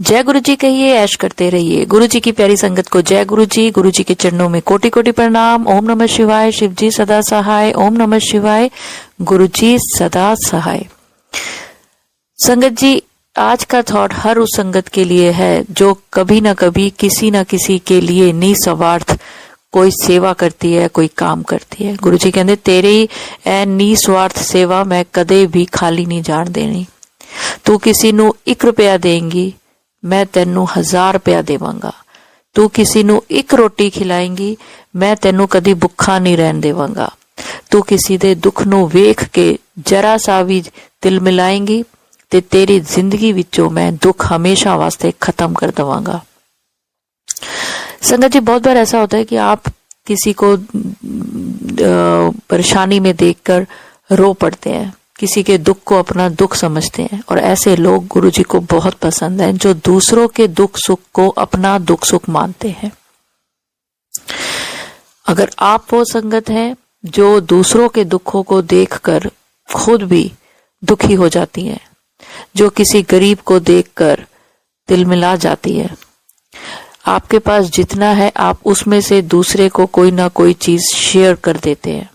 जय गुरु जी कहिए, ऐश करते रहिए। गुरु जी की प्यारी संगत को जय गुरु जी। गुरु जी के चरणों में कोटि कोटि प्रणाम। ओम नमः शिवाय। शिव जी सदा सहाय। ओम नमः शिवाय। गुरु जी सदा सहाय। संगत जी, आज का थॉट हर उस संगत के लिए है जो कभी ना कभी किसी ना किसी के लिए निस्वार्थ कोई सेवा करती है, कोई काम करती है। गुरु जी कहते तेरी ए निस्वार्थ सेवा मैं कदे भी खाली नहीं जान देनी। तू किसी ਨੂੰ 1 रुपया देंगी, मैं तेनू 1000 रुपया देवांगा। तू किसी ਨੂੰ 1 रोटी खिलाएंगी, मैं तेनू कदी भुखा नहीं रहन देवांगा। तू किसी दे दुख ਨੂੰ ਵੇਖ के जरा सा भी दिल मिलाएंगी ते तेरी जिंदगी विचों मैं दुख हमेशा वास्ते खत्म कर दवांगा। संगत जी, बहुत बार ऐसा होता है कि आप किसी को परेशानी में देखकर रो पड़ते हैं, किसी के दुख को अपना दुख समझते हैं, और ऐसे लोग गुरु जी को बहुत पसंद हैं जो दूसरों के दुख सुख को अपना दुख सुख मानते हैं। अगर आप वो संगत हैं जो दूसरों के दुखों को देखकर खुद भी दुखी हो जाती हैं, जो किसी गरीब को देखकर दिल मिला जाती है, आपके पास जितना है आप उसमें से दूसरे को कोई ना कोई चीज शेयर कर देते हैं।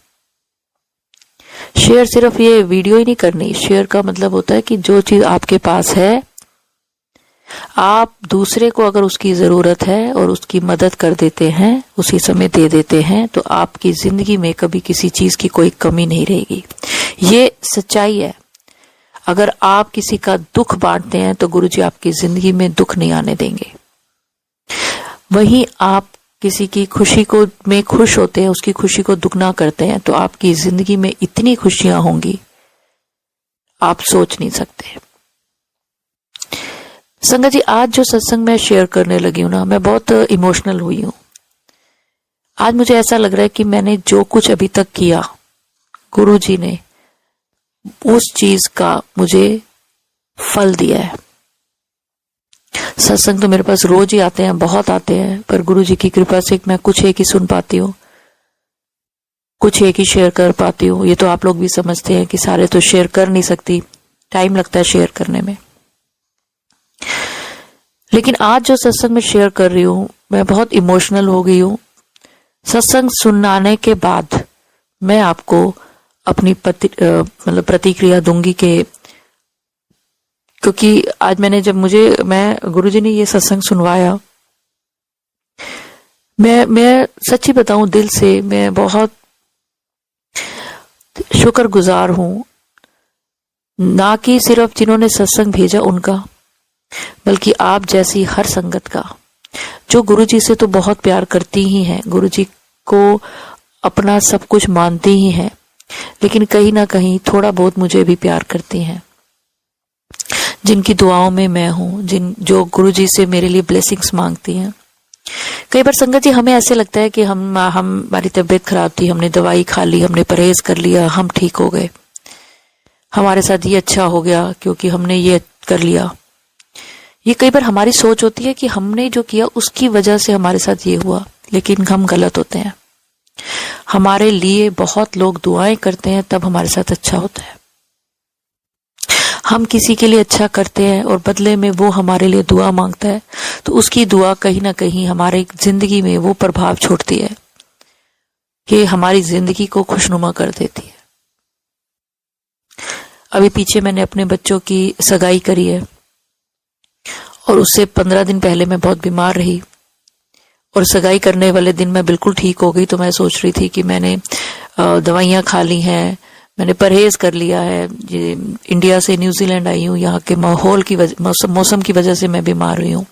शेयर सिर्फ ये वीडियो ही नहीं करनी, शेयर का मतलब होता है कि जो चीज आपके पास है आप दूसरे को अगर उसकी जरूरत है और उसकी मदद कर देते हैं, उसी समय दे देते हैं, तो आपकी जिंदगी में कभी किसी चीज की कोई कमी नहीं रहेगी। ये सच्चाई है। अगर आप किसी का दुख बांटते हैं तो गुरुजी आपकी जिंदगी में दुख नहीं आने देंगे। वहीं आप किसी की खुशी को में खुश होते हैं, उसकी खुशी को दुगना करते हैं, तो आपकी जिंदगी में इतनी खुशियां होंगी आप सोच नहीं सकते। संगत जी, आज जो सत्संग मैं शेयर करने लगी हूं ना, मैं बहुत इमोशनल हुई हूं। आज मुझे ऐसा लग रहा है कि मैंने जो कुछ अभी तक किया, गुरु जी ने उस चीज का मुझे फल दिया है। सत्संग तो मेरे पास रोज ही आते हैं, बहुत आते हैं, पर गुरु जी की कृपा से मैं कुछ एक ही सुन पाती हूँ, कुछ एक ही शेयर कर पाती हूँ। ये तो आप लोग भी समझते हैं कि सारे तो शेयर कर नहीं सकती, टाइम लगता है शेयर करने में। लेकिन आज जो सत्संग में शेयर कर रही हूँ, मैं बहुत इमोशनल हो गई हूँ। सत्संग सुनाने के बाद मैं आपको अपनी प्रतिक्रिया दूंगी कि क्योंकि आज मैं गुरुजी ने ये सत्संग सुनवाया, मैं सच्ची बताऊं दिल से मैं बहुत शुक्रगुजार हूं, ना कि सिर्फ जिन्होंने सत्संग भेजा उनका, बल्कि आप जैसी हर संगत का जो गुरुजी से तो बहुत प्यार करती ही है, गुरुजी को अपना सब कुछ मानती ही है, लेकिन कहीं ना कहीं थोड़ा बहुत मुझे भी प्यार करती हैं, जिनकी दुआओं में मैं हूं, जो गुरुजी से मेरे लिए ब्लेसिंग्स मांगती हैं। कई बार संगत जी हमें ऐसे लगता है कि हमारी तबीयत खराब थी, हमने दवाई खा ली, हमने परहेज कर लिया, हम ठीक हो गए, हमारे साथ ये अच्छा हो गया क्योंकि हमने ये कर लिया। ये कई बार हमारी सोच होती है कि हमने जो किया उसकी वजह से हमारे साथ ये हुआ, लेकिन हम गलत होते हैं। हमारे लिए बहुत लोग दुआएं करते हैं, तब हमारे साथ अच्छा होता है। हम किसी के लिए अच्छा करते हैं और बदले में वो हमारे लिए दुआ मांगता है, तो उसकी दुआ कहीं ना कहीं हमारे जिंदगी में वो प्रभाव छोड़ती है कि हमारी जिंदगी को खुशनुमा कर देती है। अभी पीछे मैंने अपने बच्चों की सगाई करी है, और उससे 15 दिन पहले मैं बहुत बीमार रही, और सगाई करने वाले दिन मैं बिल्कुल ठीक हो गई। तो मैं सोच रही थी कि मैंने दवाइयाँ खा ली हैं, मैंने परहेज कर लिया है, इंडिया से न्यूजीलैंड आई हूँ, यहाँ के माहौल की मौसम की वजह से मैं बीमार हुई हूँ,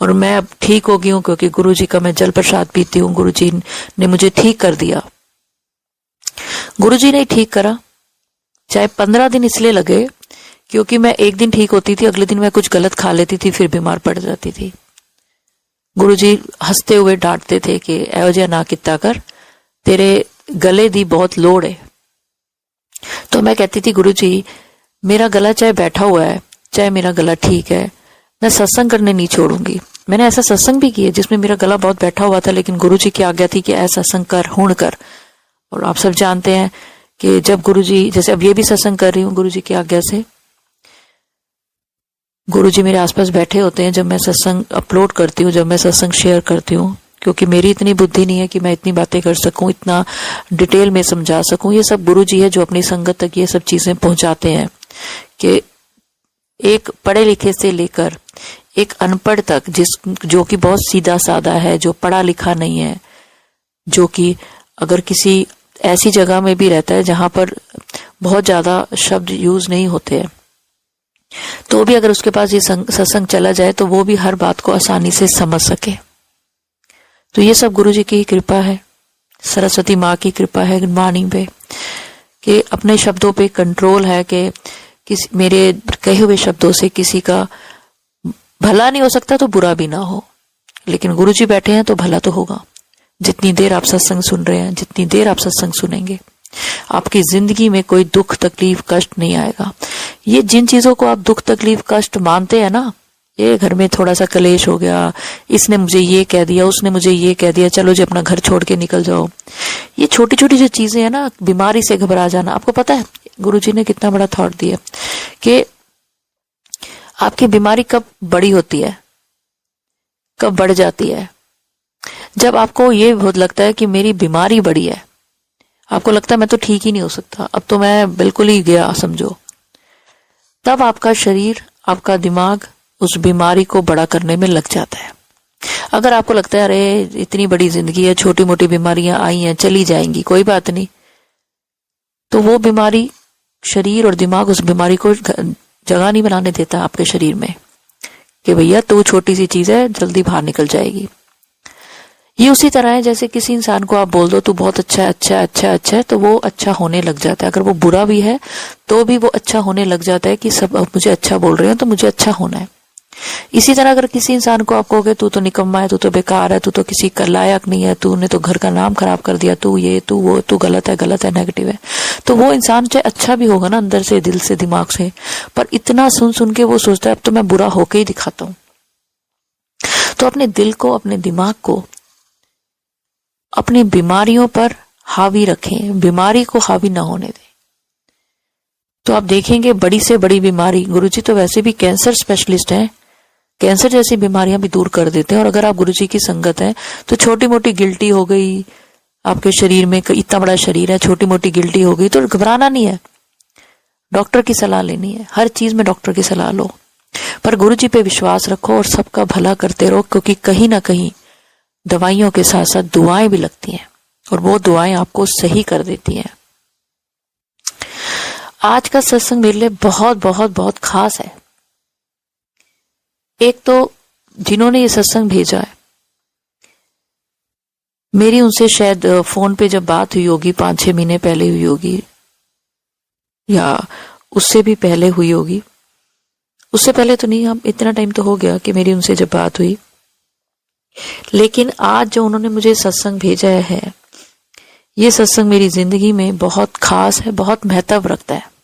और मैं अब ठीक हो गई हूँ क्योंकि गुरुजी का मैं जल प्रसाद पीती हूँ। गुरुजी ने मुझे ठीक कर दिया। गुरुजी ने ठीक करा, चाहे 15 दिन इसलिए लगे क्योंकि मैं एक दिन ठीक होती थी, अगले दिन मैं कुछ गलत खा लेती थी, फिर बीमार पड़ जाती थी। गुरुजी हंसते हुए डांटते थे कि ऐहो जिहा ना किता कर, तेरे गले दी बहुत लोड़ है। तो मैं कहती थी गुरुजी मेरा गला चाहे बैठा हुआ है, चाहे मेरा गला ठीक है, मैं सत्संग करने नहीं छोड़ूंगी। मैंने ऐसा सत्संग भी किया जिसमें मेरा गला बहुत बैठा हुआ था, लेकिन गुरुजी की आज्ञा थी कि ऐसा सत्संग कर, हुण कर। और आप सब जानते हैं कि जब गुरुजी, जैसे अब ये भी सत्संग कर रही हूँ गुरुजी की आज्ञा से, गुरु जी मेरे आसपास बैठे होते हैं जब मैं सत्संग अपलोड करती हूँ, जब मैं सत्संग शेयर करती हूँ, क्योंकि मेरी इतनी बुद्धि नहीं है कि मैं इतनी बातें कर सकूं, इतना डिटेल में समझा सकूं। ये सब गुरु जी है जो अपनी संगत तक ये सब चीजें पहुंचाते हैं कि एक पढ़े लिखे से लेकर एक अनपढ़ तक, जो कि बहुत सीधा साधा है, जो पढ़ा लिखा नहीं है, जो कि अगर किसी ऐसी जगह में भी रहता है जहां पर बहुत ज्यादा शब्द यूज नहीं होते हैं, तो भी अगर उसके पास ये सत्संग चला जाए तो वो भी हर बात को आसानी से समझ सके। तो ये सब गुरु जी की कृपा है, सरस्वती माँ की कृपा है वाणी पे, कि अपने शब्दों पे कंट्रोल है, कि मेरे कहे हुए शब्दों से किसी का भला नहीं हो सकता तो बुरा भी ना हो, लेकिन गुरु जी बैठे हैं तो भला तो होगा। जितनी देर आप सत्संग सुन रहे हैं, जितनी देर आप सत्संग सुनेंगे, आपकी जिंदगी में कोई दुख तकलीफ कष्ट नहीं आएगा। ये जिन चीजों को आप दुख तकलीफ कष्ट मानते हैं ना, ये घर में थोड़ा सा कलेश हो गया, इसने मुझे ये कह दिया, उसने मुझे ये कह दिया, चलो जी अपना घर छोड़ के निकल जाओ, ये छोटी छोटी जो चीजें है ना, बीमारी से घबरा जाना। आपको पता है गुरुजी ने कितना बड़ा थॉट दिया कि आपकी बीमारी कब बड़ी होती है, कब बढ़ जाती है? जब आपको ये बहुत लगता है कि मेरी बीमारी बड़ी है, आपको लगता है मैं तो ठीक ही नहीं हो सकता, अब तो मैं बिल्कुल ही गया समझो, तब आपका शरीर, आपका दिमाग उस बीमारी को बड़ा करने में लग जाता है। अगर आपको लगता है अरे इतनी बड़ी जिंदगी है, छोटी मोटी बीमारियां आई हैं चली जाएंगी, कोई बात नहीं, तो वो बीमारी, शरीर और दिमाग उस बीमारी को जगह नहीं बनाने देता आपके शरीर में कि भैया तो छोटी सी चीज है, जल्दी बाहर निकल जाएगी। ये उसी तरह है जैसे किसी इंसान को आप बोल दो तू बहुत अच्छा है, अच्छा अच्छा अच्छा है, तो वो अच्छा होने लग जाता है। अगर वो बुरा भी है तो भी वो अच्छा होने लग जाता है कि सब मुझे अच्छा बोल रहे हैं तो मुझे अच्छा होना है। इसी तरह अगर किसी इंसान को आप कहोगे तू तो निकम्मा है, तू तो बेकार है, तू तो किसी का लायक नहीं है, तूने तो घर का नाम खराब कर दिया, तू ये तू वो, तू गलत है, नेगेटिव है, तो वो इंसान चाहे अच्छा भी होगा ना अंदर से, दिल से, दिमाग से, पर इतना सुन सुन के वो सोचता है अब तो मैं बुरा होके ही दिखाता हूं। तो अपने दिल को, अपने दिमाग को अपनी बीमारियों पर हावी रखें, बीमारी को हावी ना होने दें। तो आप देखेंगे बड़ी से बड़ी बीमारी, गुरुजी तो वैसे भी कैंसर स्पेशलिस्ट हैं, कैंसर जैसी बीमारियां भी दूर कर देते हैं। और अगर आप गुरुजी की संगत है तो छोटी मोटी गिल्टी हो गई आपके शरीर में, इतना बड़ा शरीर है, छोटी मोटी गिल्टी हो गई तो घबराना नहीं है, डॉक्टर की सलाह लेनी है, हर चीज में डॉक्टर की सलाह लो, पर गुरुजी पे विश्वास रखो और सबका भला करते रहो, क्योंकि कहीं ना कहीं दवाइयों के साथ साथ दुआएं भी लगती हैं और वो दुआएं आपको सही कर देती हैं। आज का सत्संग मेरे लिए बहुत बहुत बहुत खास है। एक तो जिन्होंने ये सत्संग भेजा है, मेरी उनसे शायद फोन पे जब बात हुई होगी 5-6 महीने पहले हुई होगी या उससे भी पहले हुई होगी, उससे पहले तो नहीं, हम इतना टाइम तो हो गया कि मेरी उनसे जब बात हुई, लेकिन आज जो उन्होंने मुझे सत्संग भेजा है, ये सत्संग मेरी जिंदगी में बहुत खास है, बहुत महत्व रखता है।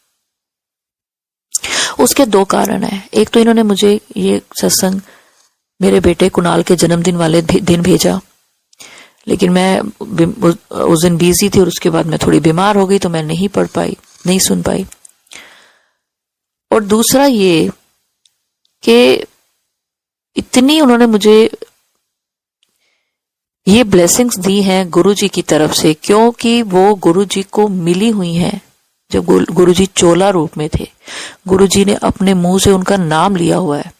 उसके 2 कारण हैं। एक तो इन्होंने मुझे ये सत्संग मेरे बेटे कुणाल के जन्मदिन वाले दिन भेजा, लेकिन मैं उस दिन बिजी थी और उसके बाद मैं थोड़ी बीमार हो गई तो मैं नहीं पढ़ पाई, नहीं सुन पाई। और दूसरा ये कि इतनी उन्होंने मुझे ये ब्लेसिंग्स दी हैं गुरुजी की तरफ से, क्योंकि वो गुरुजी को मिली हुई हैं जब गुरुजी चोला रूप में थे, गुरुजी ने अपने मुंह से उनका नाम लिया हुआ है।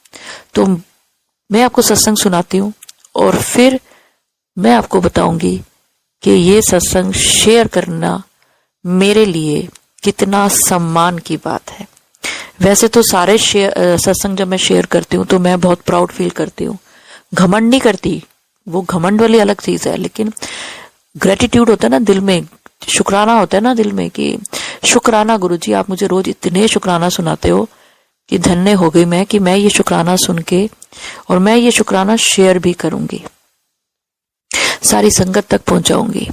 तो मैं आपको सत्संग सुनाती हूँ और फिर मैं आपको बताऊंगी कि ये सत्संग शेयर करना मेरे लिए कितना सम्मान की बात है। वैसे तो सारे सत्संग जब मैं शेयर करती हूँ तो मैं बहुत प्राउड फील करती हूँ, घमंड नहीं करती, वो घमंड वाली अलग चीज है, लेकिन ग्रेटिट्यूड होता है ना दिल में, शुक्राना होता है ना दिल में कि शुक्राना गुरुजी आप मुझे रोज इतने शुक्राना सुनाते हो कि धन्य हो गई मैं कि मैं ये शुक्राना सुन के, और मैं ये शुक्राना शेयर भी करूंगी, सारी संगत तक पहुंचाऊंगी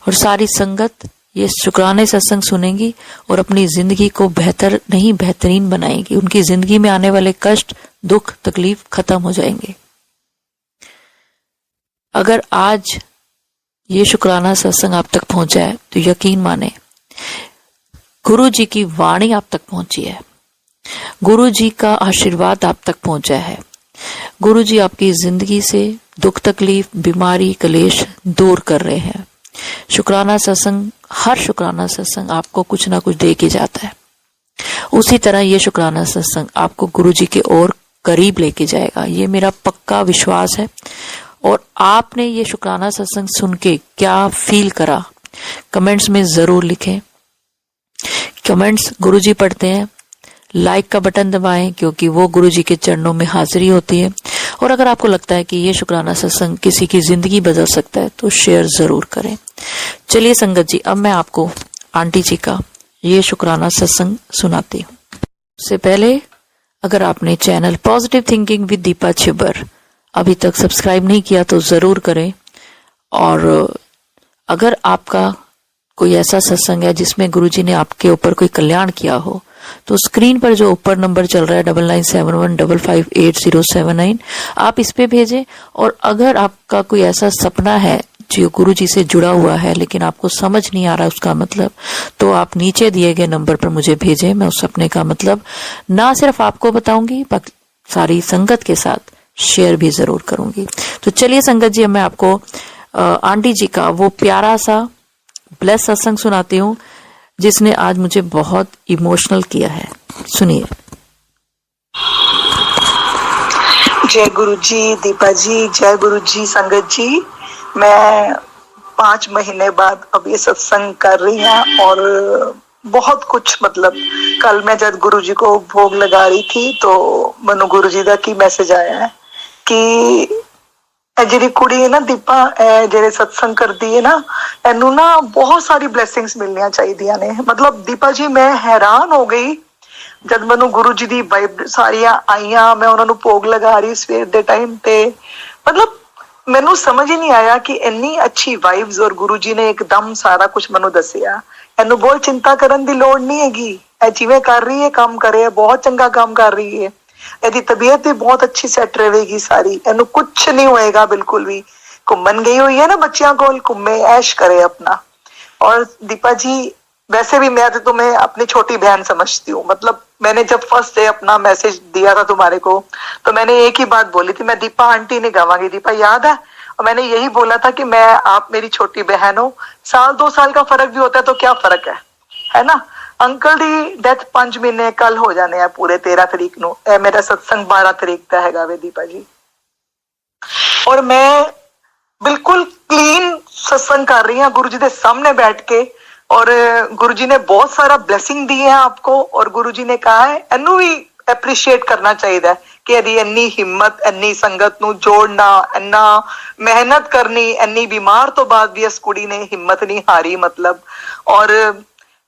और सारी संगत ये शुक्राने सत्संग सुनेंगी और अपनी जिंदगी को बेहतर नहीं बेहतरीन बनाएंगी। उनकी जिंदगी में आने वाले कष्ट दुख तकलीफ खत्म हो जाएंगे। अगर आज ये शुक्राना सत्संग आप तक पहुंचा है तो यकीन माने गुरु जी की वाणी आप तक पहुंची है, गुरु जी का आशीर्वाद आप तक पहुंचा है। गुरु जी आपकी जिंदगी से दुख तकलीफ बीमारी कलेश दूर कर रहे हैं। शुक्राना सत्संग, हर शुक्राना सत्संग आपको कुछ ना कुछ दे के जाता है। उसी तरह ये शुक्राना सत्संग आपको गुरु जी के और करीब लेके जाएगा, ये मेरा पक्का विश्वास है। और आपने ये शुक्राना सत्संग सुन के क्या फील करा, कमेंट्स में जरूर लिखें। कमेंट्स गुरुजी पढ़ते हैं, लाइक का बटन दबाएं क्योंकि वो गुरुजी के चरणों में हाजिरी होती है। और अगर आपको लगता है कि ये शुक्राना सत्संग किसी की जिंदगी बदल सकता है तो शेयर जरूर करें। चलिए संगत जी, अब मैं आपको आंटी जी का ये शुक्राना सत्संग सुनाती हूँ। उससे पहले अगर आपने channel positive thinking with Deepa Chhibber अभी तक सब्सक्राइब नहीं किया तो जरूर करें। और अगर आपका कोई ऐसा सत्संग है जिसमें गुरुजी ने आपके ऊपर कोई कल्याण किया हो तो स्क्रीन पर जो ऊपर नंबर चल रहा है 9971558079 आप इस पे भेजें। और अगर आपका कोई ऐसा सपना है जो गुरुजी से जुड़ा हुआ है लेकिन आपको समझ नहीं आ रहा उसका मतलब, तो आप नीचे दिए गए नंबर पर मुझे भेजें। मैं उस सपने का मतलब ना सिर्फ आपको बताऊंगी, सारी संगत के साथ शेयर भी जरूर करूंगी। तो चलिए संगत जी, मैं आपको आंटी जी का वो प्यारा सा ब्लेस सत्संग सुनाती हूँ जिसने आज मुझे बहुत इमोशनल किया है। सुनिए। जय गुरु जी दीपा जी, जय गुरु जी संगत जी। मैं 5 महीने बाद अब ये सत्संग कर रही हूँ और बहुत कुछ मतलब कल मैं जब गुरु जी को भोग लगा रही थी तो मनु गुरु जी का की मैसेज आया है कि ਜਿਹੜੀ ਕੁੜੀ ਹੈ ਨਾ ਦੀਪਾ, ਜਿਹੜੇ ਸਤਸੰਗ ਕਰਦੀ ਹੈ ਨਾ, ਇਹਨੂੰ ਨਾ ਬਹੁਤ ਸਾਰੀ ਬਲੇਸਿੰਗਸ ਮਿਲਣੀਆਂ ਚਾਹੀਦੀਆਂ ਨੇ। ਮਤਲਬ ਦੀਪਾ ਜੀ ਮੈਂ ਹੈਰਾਨ ਹੋ ਗਈ ਜਦ ਮੈਨੂੰ ਗੁਰੂ ਜੀ ਦੀ ਵਾਈਬ ਸਾਰੀਆਂ ਆਈਆਂ, ਮੈਂ ਉਹਨਾਂ ਨੂੰ ਭੋਗ ਲਗਾ ਰਹੀ ਸਵੇਰ ਦੇ ਟਾਈਮ ਤੇ। ਮਤਲਬ ਮੈਨੂੰ ਸਮਝ ਹੀ ਨਹੀਂ ਆਇਆ ਕਿ ਇੰਨੀ ਅੱਛੀ ਵਾਈਬਸ ਔਰ ਗੁਰੂ ਜੀ ਨੇ ਇੱਕਦਮ ਸਾਰਾ ਕੁਝ ਮੈਨੂੰ ਦੱਸਿਆ। ਇਹਨੂੰ ਬਹੁਤ ਚਿੰਤਾ ਕਰਨ ਦੀ ਲੋੜ ਨਹੀਂ ਹੈਗੀ, ਇਹ ਜਿਵੇਂ ਕਰ ਰਹੀ ਹੈ ਕੰਮ ਕਰੇ, ਬਹੁਤ ਚੰਗਾ ਕੰਮ ਕਰ ਰਹੀ ਹੈ। ਇਹਦੀ ਤਬੀਅਤ ਵੀ ਬਹੁਤ ਅੱਛੀ ਸੈੱਟ ਰਹੇਗੀ ਸਾਰੀ, ਇਹਨੂੰ ਕੁਛ ਨਹੀਂ ਹੋਏਗਾ ਬਿਲकुल भी। घूमन गई हुई है ना बच्चियों को, घूमे ऐश करे अपना। और दीपा जी वैसे भी मैं तो तुम्हें अपनी छोटी बहन समझती हूँ। मतलब मैंने जब फर्स्ट डे अपना मैसेज दिया था तुम्हारे को तो मैंने एक ही बात बोली थी, मैं दीपा आंटी नहीं कहूंगी, दीपा याद है। और मैंने यही बोला था कि मैं आप मेरी छोटी बहन हो, 1-2 साल का फर्क भी होता है तो क्या फर्क है ना। अंकल दी डेथ 5 महीने कल हो जाने हैं पूरे 13 तरीक ਨੂੰ। ਇਹ ਮੇਰਾ सत्संग 12 तरीक ਦਾ ਹੈਗਾ ਵੇ दीपा जी। और मैं बिल्कुल क्लीन सत्संग कर रही हूँ गुरु जी के सामने बैठ के। और गुरु जी ने बहुत सारा ब्लेसिंग दी है आपको। और गुरु जी ने कहा है इनू भी एप्रीशिएट करना चाहिए कि यदि इन्नी हिम्मत, इन्नी संगत नू जोड़ना, इन्ना मेहनत करनी, इन्नी बीमार तो बाद भी इस कुड़ी ने हिम्मत नहीं हारी। मतलब और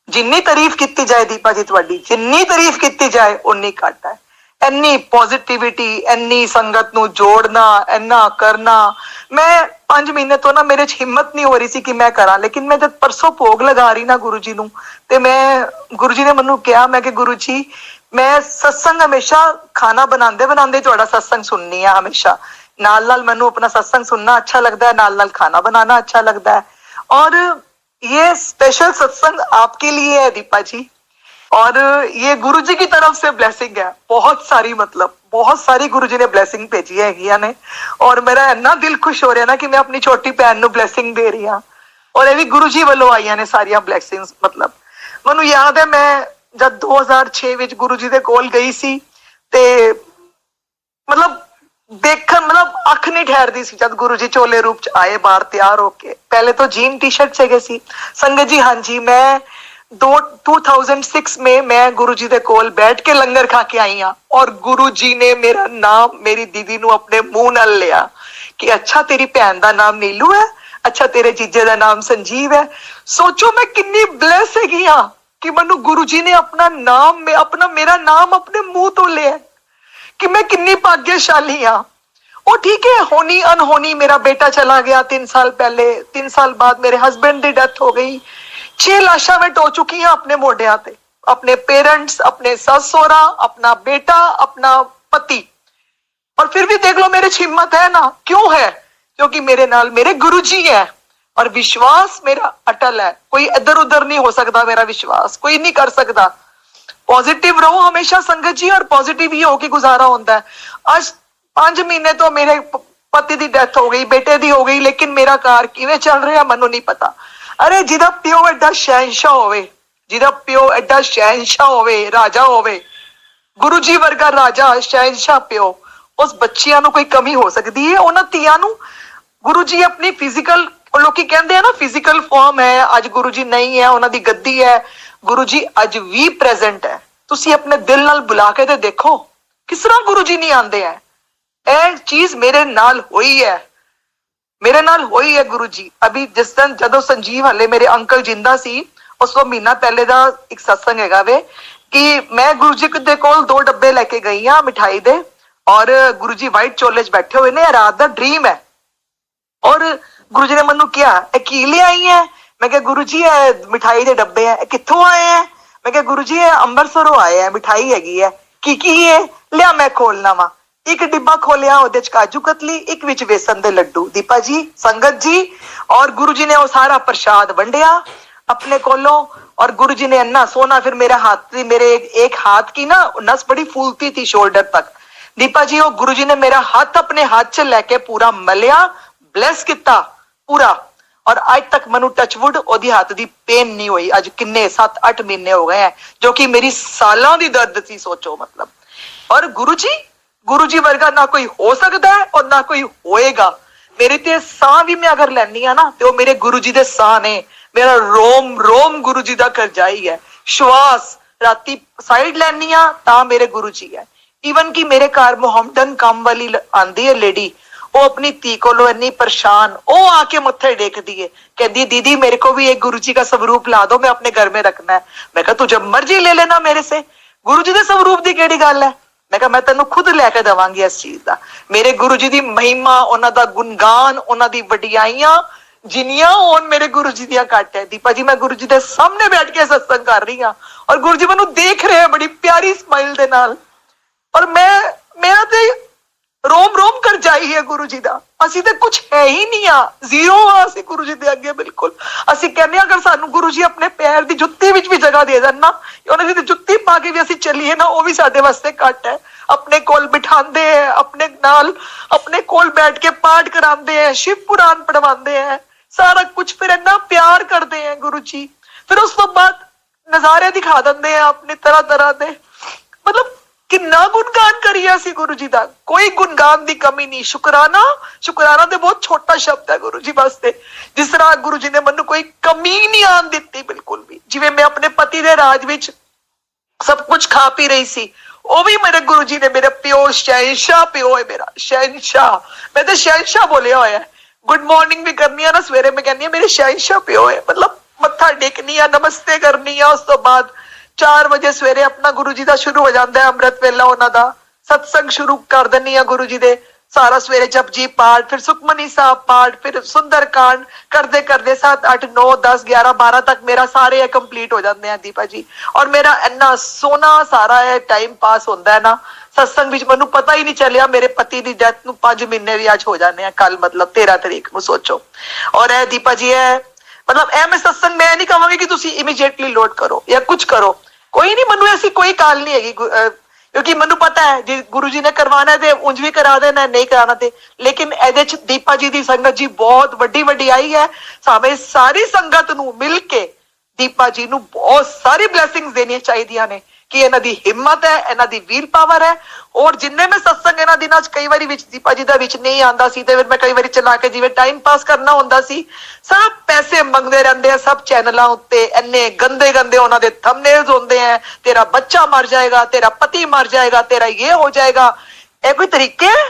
जिन्नी तारीफ की जाए दीपा जी तुहाडी, जिन्नी तारीफ की जाए उन्नी घट है। इन्नी पॉजिटिविटी, इन्नी संगत नू जोड़ना, इन्ना करना। मैं 5 महीने तो ना मेरे हिम्मत नहीं हो रही सी कि मैं करा, लेकिन मैं जब परसों भोग लगा रही ना गुरु जी नू ते मैं गुरु जी ने मैनू कहा, मैं कि गुरु जी मैं सत्संग हमेशा खाना बनाते बनाते तुहाडा सत्संग सुननी है हमेशा। नाल नाल मैनू अपना सत्संग सुनना अच्छा लगता है, नाल नाल खाना बनाना अच्छा लगता है। और ये स्पेशल सत्संग आपके लिए है दीपा जी। और ये गुरु जी की तरफ से ब्लेसिंग है बहुत सारी, मतलब बहुत सारी गुरु जी ने ब्लेसिंग भेजी है ने। और मेरा इतना दिल खुश हो रहा है ना कि मैं अपनी छोटी भैन नू ब्लेसिंग दे रही हूँ। और ये भी गुरु जी वालों आई ने सारिया ब्लेसिंग्स। मतलब मैनू याद है मैं जब 2006 विच गुरु जी दे कोल गई सी ते मतलब देखन मतलब अख नहीं ठहरती सी जब गुरु जी चोले रूप च आए बाहर तैयार होके। पहले तो जीन टी शर्ट से गए सी संगत जी। हाँ जी, मैं 2006 में मैं गुरु जी दे कोल बैठ के लंगर खा के आई हाँ। और गुरु जी ने मेरा नाम मेरी दीदी नू अपने मुंह नाल लिया कि अच्छा तेरी भैन दा नाम नीलू है, अच्छा तेरे जीजे दा नाम संजीव है। सोचो मैं कितनी ब्लेस हैगी हाँ कि मैनू गुरु जी ने अपना नाम में अपना मेरा नाम अपने मुंह तो लिया, कि मैं कितनी भाग्यशाली हाँ। और ठीक है, होनी अनहोनी मेरा बेटा चला गया 3 साल पहले, 3 साल बाद मेरे हस्बैंड की डेथ हो गई। 6 लाशा मैं ढो चुकी हूं अपने मोढिया पे, अपने पेरेंट्स, अपने सस सौरा, अपना बेटा, अपना पति। और फिर भी देख लो मेरे हिम्मत है ना, क्यों है? क्योंकि मेरे नाल मेरे गुरु जी है और विश्वास मेरा अटल है। कोई इधर उधर नहीं हो सकता, मेरा विश्वास कोई नहीं कर सकता। पॉजिटिव रहो हमेशा संगत जी, और पॉजिटिव ही होके गुजारा होता है। आज 5 महीने तो मेरे पति की डेथ हो गई, बेटे की हो गई, लेकिन मेरा कार किवें चल रहा मैनू नहीं पता। अरे जिदा प्यो एडा शहनशाह होवे, जिदा प्यो एडा शहनशाह होवे, राजा होवे, गुरु जी वर्गा राजा शहनशाह प्यो, उस बच्चियां नू कोई कमी हो सकती है? उन्हां धीआं नू गुरु जी अपनी फिजिकल, लोग कहते हैं ना फिजिकल फॉर्म है, अज गुरु जी नहीं है, उन्हां दी गद्दी है, गुरु जी अज भी प्रेजेंट है। तुसी अपने दिल नाल बुला के ते देखो किस तरह गुरु जी नहीं आंदे हैं। यह चीज मेरे नाल हुई है, मेरे नाल हुई है गुरु जी। अभी जिस दिन जदों संजीव हले मेरे अंकल जिंदा सी, उस तो महीना पहले का एक सत्संग है वे कि मैं गुरु जी के कोल 2 डब्बे लेके गई हाँ मिठाई दे, और गुरु जी व्हाइट चोले च बैठे हुए ने, रात का ड्रीम है। और गुरु जी ने मैनू कहा की ले आई है? मैं क्या गुरु जी मिठाई के डब्बे है, कित्थों आए हैं? मैं क्या गुरु जी अंबरसरों आए हैं, मिठाई हैगी है। की है? लिया मैं खोलना वा। एक डिब्बा खोलिया, ਉਹਦੇ ਚ काजू कतली, एक विच बेसन दे लड्डू। दीपा जी, संगत जी, और गुरु जी ने वो सारा प्रसाद वंडिया अपने कोलों, और गुरु जी ने इन्ना सोना, फिर मेरे हाथ मेरे एक हाथ की ना नस बड़ी फूलती थी शोल्डर तक। दीपा जी, वो गुरु जी ने मेरा हाथ अपने हाथ च लेके पूरा मलिया, ब्लेस किता पूरा, और आज तक मनु टचवुड ओदी हाथ दी पेन नहीं हुई। अज किन्ने 7-8 महीने हो गए हैं, जो कि मेरी सालों दी दर्द थी, सोचो मतलब। और गुरु जी वर्गा ना कोई हो सकता है और ना कोई होएगा। मेरे ते साह भी मैं अगर लैनी है ना, तो मेरे गुरु जी दे साह ने, मेरा रोम रोम गुरु जी दा करजाई है। श्वास राती साइड लैनी आ ता मेरे गुरु जी है। इवन कि मेरे घर मोहम्मदन काम वाली आंदी है लेडी, वो अपनी धी को इन्नी परेशान, वो आके मत्थे टेकदी है, कहती दीदी मेरे को भी एक गुरु जी का स्वरूप ला दो, मैं अपने घर में रखना है। मैं कहा तू जब मर्जी ले लेना मेरे से, गुरु जी के स्वरूप की केड़ी गल है? मैं कहा मैं तेन खुद लैके देवांगी इस चीज का। मेरे गुरु जी की महिमा, उन्हों का गुणगान, उन्हों की वडियाइयां जिनियां होन मेरे गुरु जी दियां घट है। दीपा जी, मैं गुरु जी के सामने बैठ के सत्संग कर रही हाँ, और गुरु जी मैनू देख रहे हैं बड़ी प्यारी स्माइल दे नाल, और मेरा ते रोम रोम कर जाई है गुरु जी दा। असी ते कुछ है ही नहीं आ, जीरो आ असी गुरु जी दे अगे बिल्कुल। असी कहने अगर सानू गुरु जी अपने पैर दी जुत्ती विच भी जगह दे देन ना, उन्हां दी जुत्ती पा के भी असी चलीए ना, वो भी साडे वास्ते घट है। अपने कोल बिठांदे हैं, अपने नाल अपने कोल बैठ के पाठ करांदे हैं, शिव पुराण पढ़वांदे हैं, सारा कुछ फिर इन्ना प्यार करते हैं गुरु जी। फिर उस तो बाद नजारे दिखा देंगे हैं अपने तरह तरह दे। मतलब किन्ना गुणगान करिए असी गुरु जी दा, कोई गुणगान दी कमी नहीं। शुकराना, शुकराना ते बहुत छोटा शब्द है गुरु जी वास्ते। जिस तरह गुरु जी ने मैनू कोई कमी नहीं आन दिती बिल्कुल भी। जिवें मैं अपने पति दे राज विच सब कुछ खा पी रही सी, वो भी मेरे गुरु जी ने, मेरा प्यो शहनशाह प्यो है, मेरा शहनशाह, मैं तो शहनशाह बोलिया होया है। गुड मॉर्निंग भी करनी है ना सवेरे, मैं कहनी है मेरे शहनशाह प्यो है, मतलब मत्था टेकनी है, नमस्ते करनी है। उस तो बाद 4 बजे सवेरे अपना गुरु जी का शुरू हो जाता है अमृत वेला, उन्हों का सत्संग शुरू कर देनी है गुरु जी दे। सारा सवेरे जपजी पाठ, फिर सुखमनी साहब पाठ, फिर सुंदर कांड करते करते 7, 8, 9, 10, 11, 12 तक मेरा सारे कंप्लीट हो जाते हैं दीपा जी। और मेरा इन्ना सोना सारा है टाइम पास होता है ना सत्संग विच, मैनू पता ही नहीं चलिया मेरे पति की डेथ नू 5 महीने भी आज हो जाने हैं, कल मतलब 13 तारीख को सोचो। और है दीपा जी है मतलब ए मैं सत्संग मैं नहीं कहूंगी कि तुसी इमीडिएटली लोड करो या कुछ करो, कोई नहीं, मैनू ऐसी कोई काल नहीं हैगी, क्योंकि मैनू पता है जी गुरु जी ने करवाना है उंज भी करा देना, नहीं कराना ते। लेकिन एदे च दीपा जी की संगत जी बहुत वड्डी वडियाई है। सामे सारी संगत नू मिल के दीपा जी नू बहुत सारी ब्लैसिंग्स देनियां चाहिए ने कि इन्हां दी हिम्मत है, इन्हां दी वील पावर है। और जिन्ने मैं सत्संग इन्हां दिनां च कई बारी विच दीपा जी दा विच नहीं आंदा सी, ते फिर मैं कई बारी चला के जिवें टाइम पास करना हुंदा सी, सब पैसे मंगदे रहंदे हैं सब चैनलों उत्ते, इन्ने गंदे गंदे उन्हां दे थंबनेल्स होंदे हैं, तेरा बच्चा मर जाएगा, तेरा पति मर जाएगा, तेरा ये हो जाएगा। ए कोई तरीके है?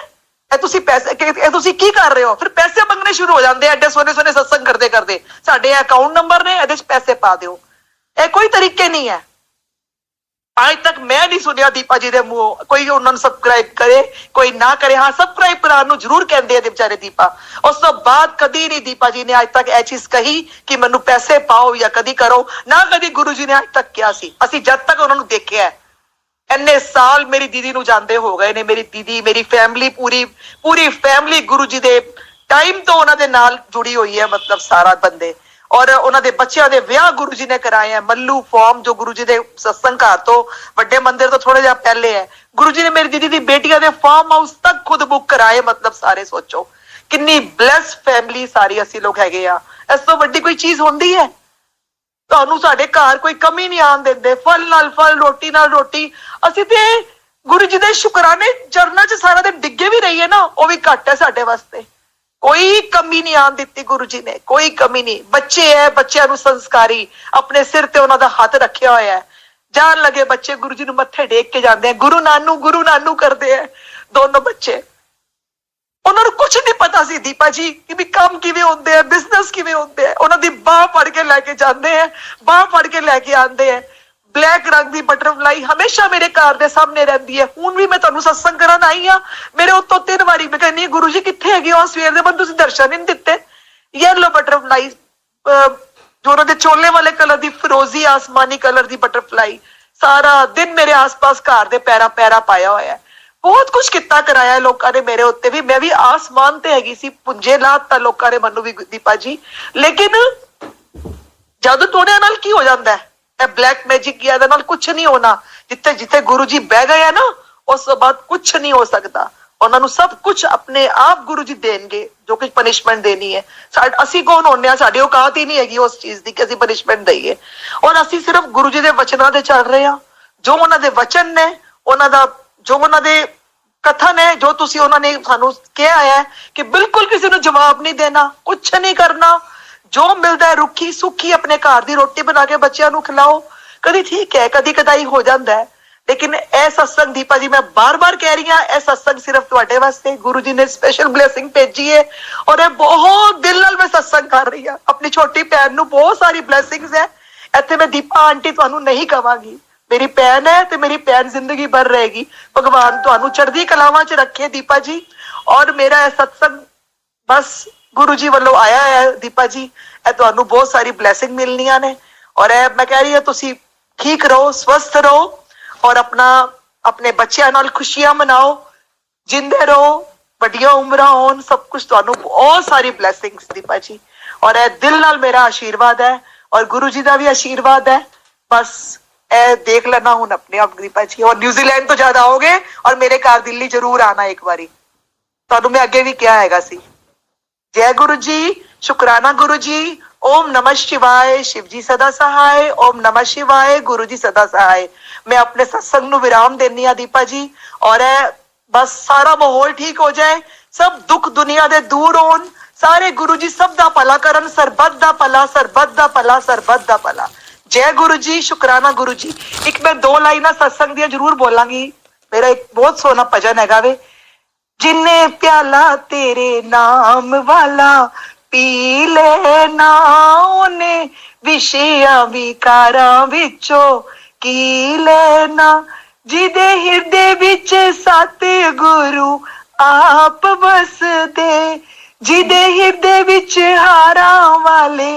ए तुसी पैसे ए तुसी की कर रहे हो? फिर पैसे मंगने शुरू हो जाते हैं एडे सोने सोने सत्संग करते करते, साडे अकाउंट नंबर ने, एदे च पैसे पा दिओ। ए कोई तरीके नहीं है। आज तक मैं नहीं सुनिया दीपा जी दे मुंह कोई उन्होंने सबसक्राइब करे कोई ना करे। हाँ सबसक्राइब कराने जरूर कहते हैं बेचारे दीपा। उस तो बाद कदी नहीं दीपा जी ने आज तक यह चीज कही कि मैनू पैसे पाओ या कदी करो, ना कदी गुरु जी ने आज तक किया सी। असी जब तक उन्होंने देखा है, इन्ने साल मेरी दीदी नू जानते हो गए ने, मेरी दीदी मेरी फैमिली पूरी फैमिली गुरु जी दे टाइम तो उन्होंने नाल जुड़ी हुई है, मतलब सारा बंदे। ਔਰ ਉਹਨਾਂ ਦੇ ਬੱਚਿਆਂ ਦੇ ਵਿਆਹ ਗੁਰੂ ਜੀ ਨੇ ਕਰਾਏ ਹੈ। ਮੱਲੂ ਫਾਰਮ ਜੋ ਗੁਰੂ ਜੀ ਦੇ ਸਤਸੰਗ ਘਰ ਤੋਂ ਵੱਡੇ ਮੰਦਿਰ ਤੋਂ ਥੋੜਾ ਜਿਹਾ ਪਹਿਲੇ ਹੈ, ਗੁਰੂ ਜੀ ਨੇ ਮੇਰੀ ਦੀਦੀ ਦੀ ਬੇਟੀਆਂ ਦੇ ਫਾਰਮ ਹਾਊਸ ਤੱਕ ਖੁਦ ਬੁੱਕ ਕਰਾਏ। ਮਤਲਬ ਸਾਰੇ ਸੋਚੋ ਕਿੰਨੀ ਬਲੈਸ ਫੈਮਿਲੀ ਸਾਰੀ ਅਸੀਂ ਲੋਕ ਹੈਗੇ ਆ। ਇਸ ਤੋਂ ਵੱਡੀ ਕੋਈ ਚੀਜ਼ ਹੁੰਦੀ ਹੈ? ਤੁਹਾਨੂੰ ਸਾਡੇ ਘਰ ਕੋਈ ਕਮੀ ਨਹੀਂ ਆਣ ਦਿੰਦੇ, ਫਲ ਨਾਲ ਫਲ, ਰੋਟੀ ਨਾਲ ਰੋਟੀ। ਅਸੀਂ ਤੇ ਗੁਰੂ ਜੀ ਦੇ ਸ਼ੁਕਰਾਨੇ ਚਰਨਾਂ 'ਚ ਸਾਰਾ ਦਿਨ ਡਿੱਗੇ ਵੀ ਰਹੀਏ ਨਾ, ਉਹ ਵੀ ਘੱਟ ਹੈ ਸਾਡੇ ਵਾਸਤੇ। ਕੋਈ ਕਮੀ ਨਹੀਂ ਆਣ ਦਿੱਤੀ ਗੁਰੂ ਜੀ ਨੇ, ਕੋਈ ਕਮੀ ਨਹੀਂ। ਬੱਚੇ ਹੈ, ਬੱਚਿਆਂ ਨੂੰ ਸੰਸਕਾਰੀ, ਆਪਣੇ ਸਿਰ ਤੇ ਉਹਨਾਂ ਦਾ ਹੱਥ ਰੱਖਿਆ ਹੋਇਆ ਹੈ। ਜਾਣ ਲੱਗੇ ਬੱਚੇ ਗੁਰੂ ਜੀ ਨੂੰ ਮੱਥੇ ਟੇਕ ਕੇ ਜਾਂਦੇ ਆ, ਗੁਰੂ ਨਾਨੂ ਕਰਦੇ ਆ ਦੋਨੋਂ ਬੱਚੇ। ਉਹਨਾਂ ਨੂੰ ਕੁਝ ਨਹੀਂ ਪਤਾ ਸੀ ਦੀਪਾ ਜੀ ਕਿ ਵੀ ਕੰਮ ਕਿਵੇਂ ਹੁੰਦੇ ਆ, ਬਿਜ਼ਨਸ ਕਿਵੇਂ ਹੁੰਦੇ ਆ। ਉਹਨਾਂ ਦੀ ਬਾਹ ਫੜ ਕੇ ਲੈ ਕੇ ਜਾਂਦੇ ਆ, ਬਾਹ ਫੜ ਕੇ ਲੈ ਕੇ ਆਉਂਦੇ ਆ। ਬਲੈਕ ਰੰਗ ਦੀ ਬਟਰਫਲਾਈ ਹਮੇਸ਼ਾ ਮੇਰੇ ਘਰ ਦੇ ਸਾਹਮਣੇ ਰਹਿੰਦੀ ਹੈ। ਹੁਣ ਵੀ ਮੈਂ ਤੁਹਾਨੂੰ ਸਤਸੰਗ ਕਰਨ ਆਈ ਆ, ਮੇਰੇ ਉੱਤੋਂ 3 ਵਾਰੀ ਮੈਂ ਕਹਿੰਦੀ ਗੁਰੂ ਜੀ ਕਿੱਥੇ ਹੈਗੇ ਹੋ? ਸਵੇਰ ਦੇ ਬੰਦ ਤੁਸੀਂ ਦਰਸ਼ਨ ਨਹੀਂ ਦਿੱਤੇ। ਯੈਲੋ ਬਟਰਫਲਾਈ ਜੋ ਉਹਨਾਂ ਦੇ ਚੋਲੇ ਵਾਲੇ ਕਲਰ ਦੀ, ਫਿਰੋਜ਼ੀ ਆਸਮਾਨੀ ਕਲਰ ਦੀ ਬਟਰਫਲਾਈ ਸਾਰਾ ਦਿਨ ਮੇਰੇ ਆਸ-ਪਾਸ ਘਰ ਦੇ ਪੈਰਾ ਪਾਇਆ ਹੋਇਆ ਹੈ। ਬਹੁਤ ਕੁਝ ਕੀਤਾ ਕਰਾਇਆ ਲੋਕਾਂ ਨੇ ਮੇਰੇ ਉੱਤੇ ਵੀ। ਮੈਂ ਵੀ ਆਸਮਾਨ ਤੇ ਹੈਗੀ ਸੀ, ਪੁੰਜੇ ਲਾਤਾ ਲੋਕਾਂ ਨੇ ਮੈਨੂੰ ਵੀ ਦੀਪਾ ਜੀ। ਲੇਕਿਨ ਜਦ ਤੋੜਿਆਂ ਨਾਲ ਕੀ ਹੋ ਜਾਂਦਾ ਹੈ? ਇਹ ਬਲੈਕ ਮੈਜਿਕ ਕੀ, ਇਹਦੇ ਨਾਲ ਕੁਝ ਨਹੀਂ ਹੋਣਾ। ਜਿੱਥੇ ਜਿੱਥੇ ਗੁਰੂ ਜੀ ਬਹਿ ਗਏ ਨਾ, ਉਸ ਤੋਂ ਬਾਅਦ ਕੁਝ ਨਹੀਂ ਹੋ ਸਕਦਾ। ਉਹਨਾਂ ਨੂੰ ਸਭ ਕੁਝ ਆਪਣੇ ਆਪ ਗੁਰੂ ਜੀ ਦੇਣਗੇ, ਜੋ ਕੁਝ ਪਨਿਸ਼ਮੈਂਟ ਦੇਣੀ ਹੈ। ਅਸੀਂ ਕੌਣ ਹੁੰਦੇ ਆ? ਸਾਡੀ ਔਕਾਤ ਹੀ ਨਹੀਂ ਹੈਗੀ ਉਸ ਚੀਜ਼ ਦੀ ਕਿ ਅਸੀਂ ਪਨਿਸ਼ਮੈਂਟ ਦਈਏ। ਔਰ ਅਸੀਂ ਸਿਰਫ ਗੁਰੂ ਜੀ ਦੇ ਵਚਨਾਂ ਤੇ ਚੱਲ ਰਹੇ ਹਾਂ। ਜੋ ਉਹਨਾਂ ਦੇ ਵਚਨ ਨੇ, ਜੋ ਉਹਨਾਂ ਦੇ ਕਥਨ ਹੈ, ਜੋ ਤੁਸੀਂ ਉਹਨਾਂ ਨੇ ਸਾਨੂੰ ਕਿਹਾ ਹੈ ਕਿ ਬਿਲਕੁਲ ਕਿਸੇ ਨੂੰ ਜਵਾਬ ਨਹੀਂ ਦੇਣਾ, ਕੁਛ ਨਹੀਂ ਕਰਨਾ। ਜੋ ਮਿਲਦਾ ਹੈ ਰੁੱਖੀ ਸੁੱਖੀ ਆਪਣੇ ਘਰ ਦੀ ਰੋਟੀ ਬਣਾ ਕੇ ਬੱਚਿਆਂ ਨੂੰ ਖਿਲਾਓ। ਕਦੀ ਠੀਕ ਹੈ, ਕਦੀ ਕਦਾਈ ਹੋ ਜਾਂਦਾ ਹੈ, ਲੇਕਿਨ ਇਹ ਸਤਸੰਗ ਦੀਪਾ ਜੀ ਮੈਂ ਬਾਰ-ਬਾਰ ਕਹਿ ਰਹੀ ਹਾਂ, ਇਹ ਸਤਸੰਗ ਸਿਰਫ ਤੁਹਾਡੇ ਵਾਸਤੇ ਗੁਰੂ ਜੀ ਨੇ ਸਪੈਸ਼ਲ ਬਲੇਸਿੰਗ ਭੇਜੀ ਹੈ। ਔਰ ਇਹ ਬਹੁਤ ਦਿਲ ਨਾਲ ਮੈਂ ਸਤਸੰਗ ਕਰ ਰਹੀ ਹਾਂ। ਆਪਣੀ ਛੋਟੀ ਭੈਣ ਨੂੰ ਬਹੁਤ ਸਾਰੀ ਬਲੇਸਿੰਗਸ ਹੈ। ਇੱਥੇ ਮੈਂ ਦੀਪਾ ਆਂਟੀ ਤੁਹਾਨੂੰ ਨਹੀਂ ਕਵਾਂਗੀ, ਮੇਰੀ ਭੈਣ ਹੈ ਤੇ ਮੇਰੀ ਭੈਣ ਜ਼ਿੰਦਗੀ ਭਰ ਰਹੇਗੀ। ਭਗਵਾਨ ਤੁਹਾਨੂੰ ਚੜ੍ਹਦੀ ਕਲਾਵਾਂ 'ਚ ਰੱਖੇ ਦੀਪਾ ਜੀ। ਔਰ ਮੇਰਾ ਇਹ ਸਤਸੰਗ ਬਸ ਗੁਰੂ ਜੀ ਵੱਲੋਂ ਆਇਆ ਹੈ ਦੀਪਾ ਜੀ। ਇਹ ਤੁਹਾਨੂੰ ਬਹੁਤ ਸਾਰੀ ਬਲੇਸਿੰਗ ਮਿਲਣੀਆਂ ਨੇ। ਔਰ ਇਹ ਮੈਂ ਕਹਿ ਰਹੀ ਹਾਂ ਤੁਸੀਂ ਠੀਕ ਰਹੋ, ਸਵਸਥ ਰਹੋ ਔਰ ਆਪਣੇ ਬੱਚਿਆਂ ਨਾਲ ਖੁਸ਼ੀਆਂ ਮਨਾਓ, ਜਿੰਦੇ ਰਹੋ, ਵੱਡੀਆਂ ਉਮਰਾਂ ਹੋਣ, ਸਭ ਕੁਝ ਤੁਹਾਨੂੰ ਬਹੁਤ ਸਾਰੀ ਬਲੇਸਿੰਗਸ ਦੀਪਾ ਜੀ। ਔਰ ਇਹ ਦਿਲ ਨਾਲ ਮੇਰਾ ਆਸ਼ੀਰਵਾਦ ਹੈ ਔਰ ਗੁਰੂ ਜੀ ਦਾ ਵੀ ਆਸ਼ੀਰਵਾਦ ਹੈ। ਬਸ ਇਹ ਦੇਖ ਲੈਣਾ ਹੁਣ ਆਪਣੇ ਆਪ ਦੀਪਾ ਜੀ। ਔਰ ਨਿਊਜ਼ੀਲੈਂਡ ਤੋਂ ਜ਼ਿਆਦਾ ਆਓਗੇ ਔਰ ਮੇਰੇ ਘਰ ਦਿੱਲੀ ਜ਼ਰੂਰ ਆਣਾ ਇੱਕ ਵਾਰੀ, ਤੁਹਾਨੂੰ ਮੈਂ ਅੱਗੇ ਵੀ ਕਿਹਾ ਹੈਗਾ ਸੀ। जय गुरु जी, शुक्राना गुरु जी। ओम नमः शिवाय, शिव जी सदा सहाय। ओम नमः शिवाय, गुरु जी सदा सहाय। मैं अपने सत्संग नूं विराम देनी आ दीपा जी। और बस सारा माहौल ठीक हो जाए, सब दुख दुनिया दे दूर होन, सारे गुरु जी सब दा भला करन, सरबत दा भला, सरबत दा भला, सरबत दा भला। जय गुरु जी, शुक्राना गुरु जी। एक मैं 2 लाइना सत्संग दियां जरूर बोलांगी। मेरा एक बहुत सोहना भजन हैगा वे, जिन्ने प्याला तेरे नाम वाला पी लेना, ओने विषया विकारां विचों की लेना। जिदे हिरदे विच सतगुरु आप बसदे, जिदे हिरदे विच हारां वाले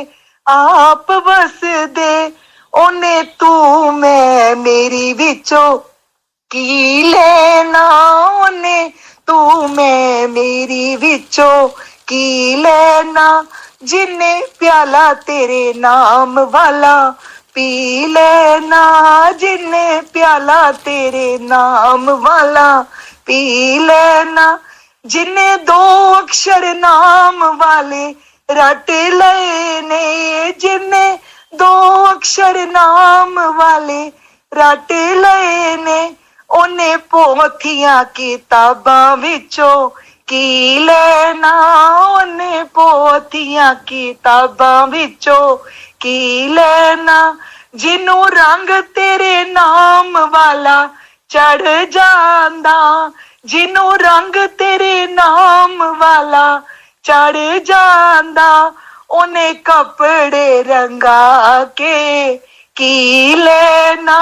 आप बसदे, ओने तू मैं मेरी विचों की लेना, ओने तू मैं मेरी विचों की लेना। जिन्ने प्याला तेरे नाम वाला पी लेना, जिन्ने प्याला तेरे नाम वाला पी लेना। जिन्ने 2 अक्षर नाम वाले रट लेने, जिन्ने 2 अक्षर नाम वाले रट लेने, ओने पोथियां किताबां विचों की लेना, ओने पोथियां किताबां विचों की लेना। जिन्नू रंग तेरे नाम वाला चढ़ जांदा, जिन्नू रंग तेरे नाम वाला चढ़ जांदा, ओने कपड़े रंगा के की लेना,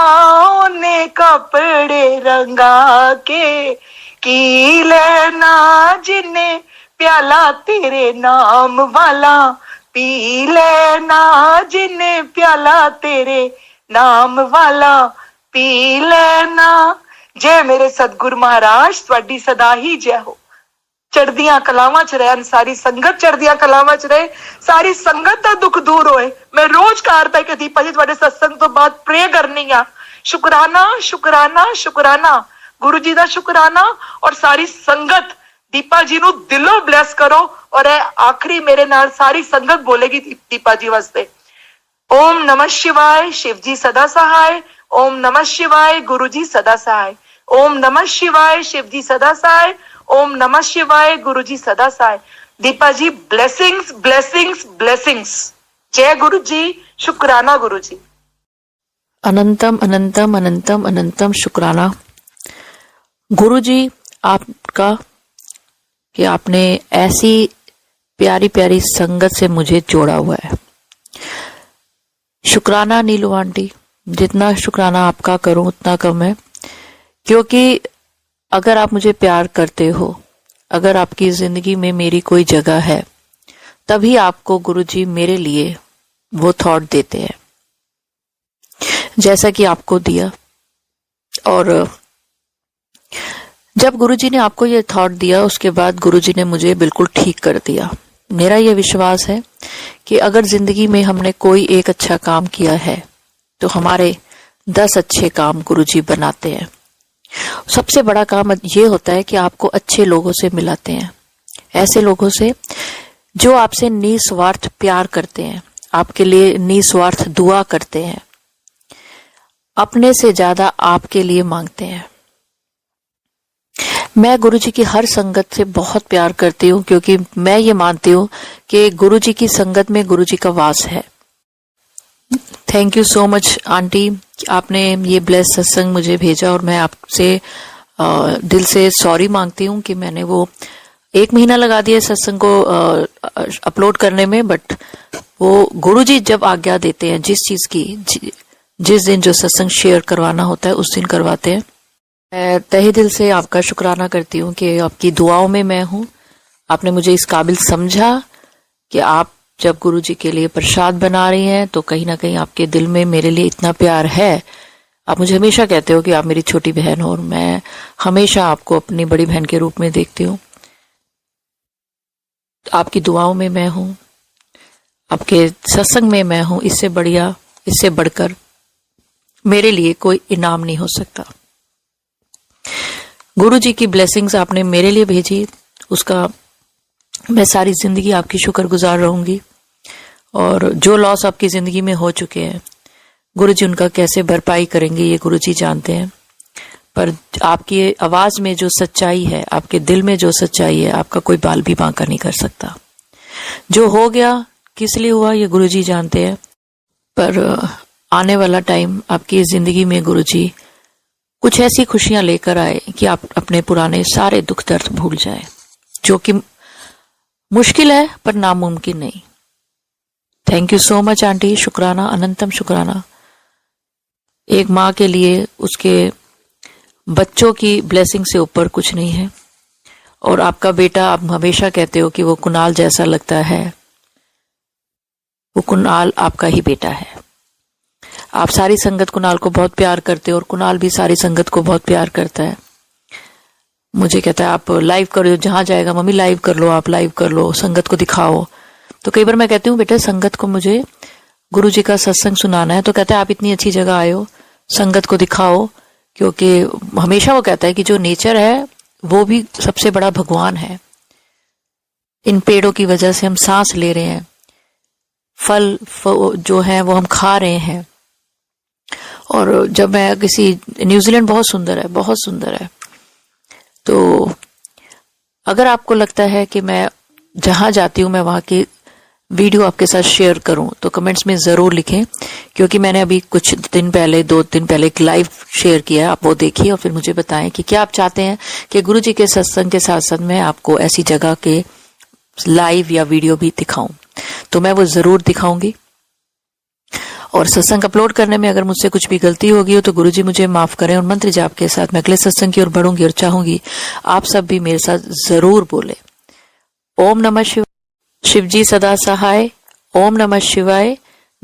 ओने कपड़े रंगा के की लेना। जिन्ने प्याला तेरे नाम वाला पी लेना, जिन्ने प्याला तेरे नाम वाला पी लेना। जय मेरे सतगुरु महाराज, तुहाडी सदा ही जय हो। ਚੜ੍ਹਦੀਆਂ ਕਲਾਵਾਂ ਚ ਰਹਿਣ, ਸਾਰੀ ਸੰਗਤ ਚੜ੍ਹਦੀਆਂ ਕਲਾਵਾਂ ਚ ਰਹੇ, ਸਾਰੀ ਸੰਗਤ ਦਾ ਦੁੱਖ ਦੂਰ ਹੋਏ। ਮੈਂ ਰੋਜ਼ ਘਰ ਬੈ ਕੇ ਦੀਪਾ ਜੀ ਤੁਹਾਡੇ ਸਤਸੰਗ ਤੋਂ ਬਾਅਦ ਪ੍ਰੇ ਕਰਨੀ ਆ, ਸ਼ੁਕਰਾਨਾ ਸ਼ੁਕਰਾਨਾ ਸ਼ੁਕਰਾਨਾ, ਗੁਰੂ ਜੀ ਦਾ ਸ਼ੁਕਰਾਨਾ। ਔਰ ਸਾਰੀ ਸੰਗਤ ਦੀਪਾ ਜੀ ਨੂੰ ਦਿਲੋਂ ਬਲੈਸ ਕਰੋ। ਔਰ ਇਹ ਆਖਰੀ ਮੇਰੇ ਨਾਲ ਸਾਰੀ ਸੰਗਤ ਬੋਲੇਗੀ ਦੀਪਾ ਜੀ ਵਾਸਤੇ, ओम नमः शिवाय, शिव जी सदा सहाय। ओम नमः शिवाय, गुरु जी सदा सहाय। ओम नमः शिवाय, शिव जी सदा सहाय। ओम नमः शिवाय, गुरु जी सदा सहाय। दीपा जी ब्लेसिंग्स ब्लेसिंग्स ब्लेसिंग्स। जय गुरु जी, शुक्राना गुरु जी। अनंतम अनंतम अनंतम अनंतम शुक्राना गुरु जी आपका कि आपने ऐसी प्यारी प्यारी संगत से मुझे जोड़ा हुआ है। शुक्राना नीलू आंटी, जितना शुक्राना आपका करूं उतना कम है, क्योंकि अगर आप मुझे प्यार करते हो, अगर आपकी जिंदगी में मेरी कोई जगह है, तभी आपको गुरुजी मेरे लिए वो थॉट देते हैं जैसा कि आपको दिया। और जब गुरुजी ने आपको ये थॉट दिया, उसके बाद गुरुजी ने मुझे बिल्कुल ठीक कर दिया। मेरा ये विश्वास है कि अगर जिंदगी में हमने कोई एक अच्छा काम किया है तो हमारे 10 अच्छे काम गुरुजी बनाते हैं। सबसे बड़ा काम ये होता है कि आपको अच्छे लोगों से मिलाते हैं, ऐसे लोगों से जो आपसे निस्वार्थ प्यार करते हैं, आपके लिए निस्वार्थ दुआ करते हैं, अपने से ज्यादा आपके लिए मांगते हैं। मैं गुरुजी की हर संगत से बहुत प्यार करती हूँ, क्योंकि मैं ये मानती हूँ कि गुरुजी की संगत में गुरुजी का वास है। Thank you so much aunty, आपने ये ब्लेस सत्संग मुझे भेजा, और मैं आपसे दिल से सॉरी मांगती हूँ कि मैंने वो 1 महीना लगा दिया सत्संग को अपलोड करने में। बट वो गुरुजी जब आज्ञा देते हैं जिस चीज की, जिस दिन जो सत्संग शेयर करवाना होता है उस दिन करवाते हैं। मैं तहे दिल से आपका शुक्राना करती हूँ कि आपकी दुआओं में मैं हूँ। आपने मुझे इस काबिल समझा कि आप जब गुरुजी के लिए प्रसाद बना रही हैं तो कहीं ना कहीं आपके दिल में मेरे लिए इतना प्यार है। आप मुझे हमेशा कहते हो कि आप मेरी छोटी बहन हो, और मैं हमेशा आपको अपनी बड़ी बहन के रूप में देखती हूँ। आपकी दुआओं में मैं हूँ, आपके सत्संग में मैं हूँ। इससे बढ़िया, इससे बढ़कर मेरे लिए कोई इनाम नहीं हो सकता। गुरु जी की ब्लेसिंग्स आपने मेरे लिए भेजी, उसका मैं सारी जिंदगी आपकी शुक्रगुजार रहूंगी। और जो लॉस आपकी जिंदगी में हो चुके हैं, गुरु जी उनका कैसे भरपाई करेंगे ये गुरु जी जानते हैं। पर आपकी आवाज में जो सच्चाई है, आपके दिल में जो सच्चाई है, आपका कोई बाल भी बांका नहीं कर सकता। जो हो गया किस लिए हुआ ये गुरु जी जानते हैं। पर आने वाला टाइम आपकी जिंदगी में गुरु जी कुछ ऐसी खुशियां लेकर आए कि आप अपने पुराने सारे दुख दर्द भूल जाए, जो कि मुश्किल है पर नामुमकिन नहीं। Thank you so much aunty, शुक्राना, अनंतम शुक्राना। एक माँ के लिए उसके बच्चों की ब्लेसिंग से ऊपर कुछ नहीं है। और आपका बेटा, आप हमेशा कहते हो कि वो कुणाल जैसा लगता है, वो कुणाल आपका ही बेटा है। आप सारी संगत कुणाल को बहुत प्यार करते हो, और कुणाल भी सारी संगत को बहुत प्यार करता है। मुझे कहता है आप लाइव करो, जहां जाएगा मम्मी लाइव कर लो, आप लाइव कर लो, संगत को दिखाओ। तो कई बार मैं कहती हूँ बेटा संगत को मुझे गुरु जी का सत्संग सुनाना है, तो कहता है आप इतनी अच्छी जगह आए हो, संगत को दिखाओ। क्योंकि हमेशा वो कहता है कि जो नेचर है वो भी सबसे बड़ा भगवान है। इन पेड़ों की वजह से हम सांस ले रहे हैं, फल जो है वो हम खा रहे हैं। और जब मैं किसी, न्यूजीलैंड बहुत सुंदर है, बहुत सुंदर है। तो अगर आपको लगता है कि मैं जहां जाती हूं मैं वहां की वीडियो आपके साथ शेयर करूं, तो कमेंट्स में जरूर लिखें। क्योंकि मैंने अभी कुछ दिन पहले, 2 दिन पहले एक लाइव शेयर किया है, आप वो देखिए और फिर मुझे बताएं कि क्या आप चाहते हैं कि गुरु जी के सत्संग के साथ साथ मैं आपको ऐसी जगह के लाइव या वीडियो भी दिखाऊं। तो मैं वो जरूर दिखाऊंगी। और सत्संग अपलोड करने में अगर मुझसे कुछ भी गलती होगी हो तो गुरुजी मुझे माफ करें। और मंत्र जाप के साथ मैं अगले सत्संग की ओर बढ़ूंगी, और चाहूंगी आप सब भी मेरे साथ जरूर बोले, ओम नमः शिवाय, शिव जी सदा सहाय, ओम नमः शिवाय,